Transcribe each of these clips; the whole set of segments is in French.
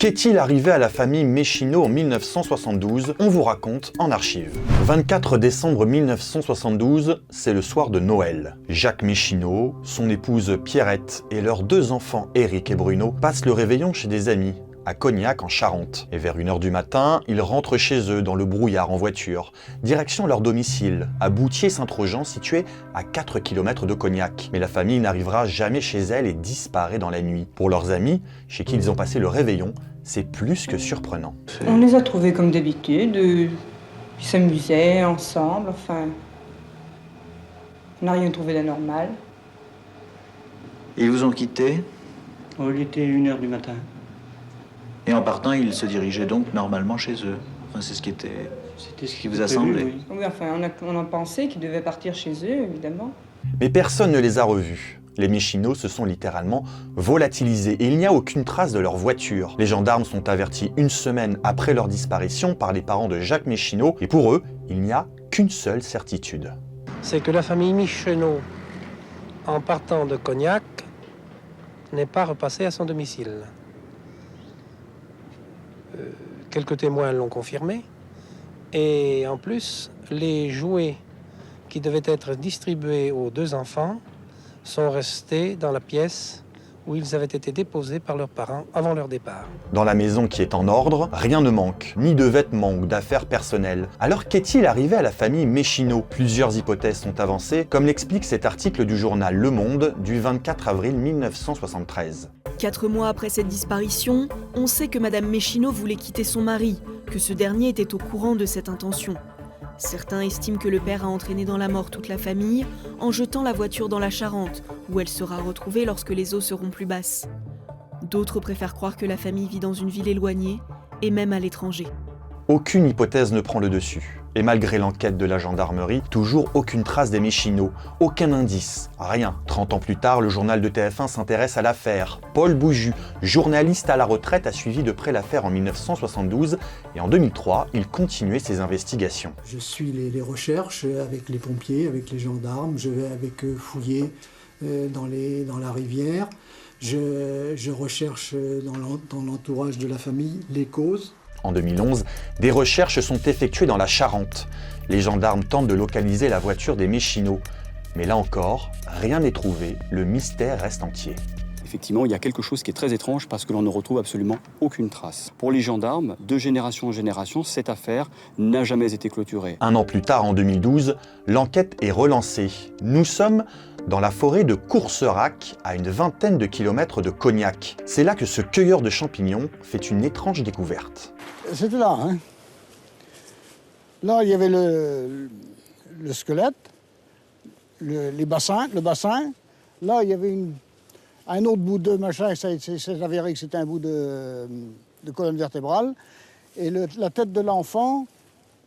Qu'est-il arrivé à la famille Méchineau en 1972? On vous raconte en archive. 24 décembre 1972, c'est le soir de Noël. Jacques Méchineau, son épouse Pierrette et leurs deux enfants Éric et Bruno passent le réveillon chez des amis, à Cognac en Charente. Et vers 1h du matin, ils rentrent chez eux dans le brouillard en voiture, direction leur domicile, à Boutier-Saint-Trojan, situé à 4 km de Cognac. Mais la famille n'arrivera jamais chez elle et disparaît dans la nuit. Pour leurs amis, chez qui ils ont passé le réveillon, c'est plus que surprenant. On les a trouvés comme d'habitude, ils s'amusaient ensemble, enfin, on n'a rien trouvé d'anormal. Ils vous ont quitté? Oh, il était 1h du matin. Et en partant, ils se dirigeaient donc normalement chez eux. Enfin, c'est ce qui était... C'était ce qui vous a semblé. Oui. Oui, enfin, on a pensé qu'ils devaient partir chez eux, évidemment. Mais personne ne les a revus. Les Méchineaux se sont littéralement volatilisés et il n'y a aucune trace de leur voiture. Les gendarmes sont avertis 1 semaine après leur disparition par les parents de Jacques Méchineau et pour eux, il n'y a qu'une seule certitude. C'est que la famille Méchineau, en partant de Cognac, n'est pas repassée à son domicile. Quelques témoins l'ont confirmé. Et en plus, les jouets qui devaient être distribués aux deux enfants sont restés dans la pièce où ils avaient été déposés par leurs parents avant leur départ. Dans la maison qui est en ordre, rien ne manque, ni de vêtements ou d'affaires personnelles. Alors qu'est-il arrivé à la famille Méchineau? Plusieurs hypothèses sont avancées, comme l'explique cet article du journal Le Monde du 24 avril 1973. 4 mois après cette disparition, on sait que Madame Méchineau voulait quitter son mari, que ce dernier était au courant de cette intention. Certains estiment que le père a entraîné dans la mort toute la famille en jetant la voiture dans la Charente, où elle sera retrouvée lorsque les eaux seront plus basses. D'autres préfèrent croire que la famille vit dans une ville éloignée, et même à l'étranger. Aucune hypothèse ne prend le dessus. Et malgré l'enquête de la gendarmerie, toujours aucune trace des Méchineaux, aucun indice, rien. 30 ans plus tard, le journal de TF1 s'intéresse à l'affaire. Paul Bouju, journaliste à la retraite, a suivi de près l'affaire en 1972 et en 2003, il continuait ses investigations. Je suis les recherches avec les pompiers, avec les gendarmes, je vais avec eux fouiller dans la rivière, je recherche dans l'entourage de la famille les causes. En 2011, des recherches sont effectuées dans la Charente. Les gendarmes tentent de localiser la voiture des Méchineaux. Mais là encore, rien n'est trouvé, le mystère reste entier. Effectivement, il y a quelque chose qui est très étrange parce que l'on ne retrouve absolument aucune trace. Pour les gendarmes, de génération en génération, cette affaire n'a jamais été clôturée. 1 an plus tard, en 2012, l'enquête est relancée. Nous sommes dans la forêt de Courserac, à une vingtaine de kilomètres de Cognac. C'est là que ce cueilleur de champignons fait une étrange découverte. C'était là, hein. Là, il y avait le squelette, le bassin. Là, il y avait un autre bout de machin, c'est avéré que c'était un bout de colonne vertébrale. Et la tête de l'enfant,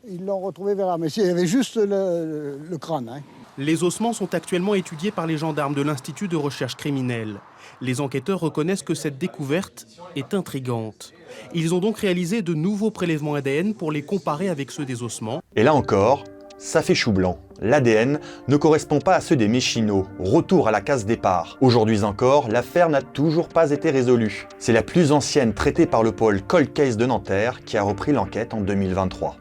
ils l'ont retrouvé vers là. Mais il y avait juste le crâne, hein. Les ossements sont actuellement étudiés par les gendarmes de l'Institut de recherche criminelle. Les enquêteurs reconnaissent que cette découverte est intrigante. Ils ont donc réalisé de nouveaux prélèvements ADN pour les comparer avec ceux des ossements. Et là encore, ça fait chou blanc. L'ADN ne correspond pas à ceux des Méchineaux. Retour à la case départ. Aujourd'hui encore, l'affaire n'a toujours pas été résolue. C'est la plus ancienne traitée par le pôle Cold Case de Nanterre qui a repris l'enquête en 2023.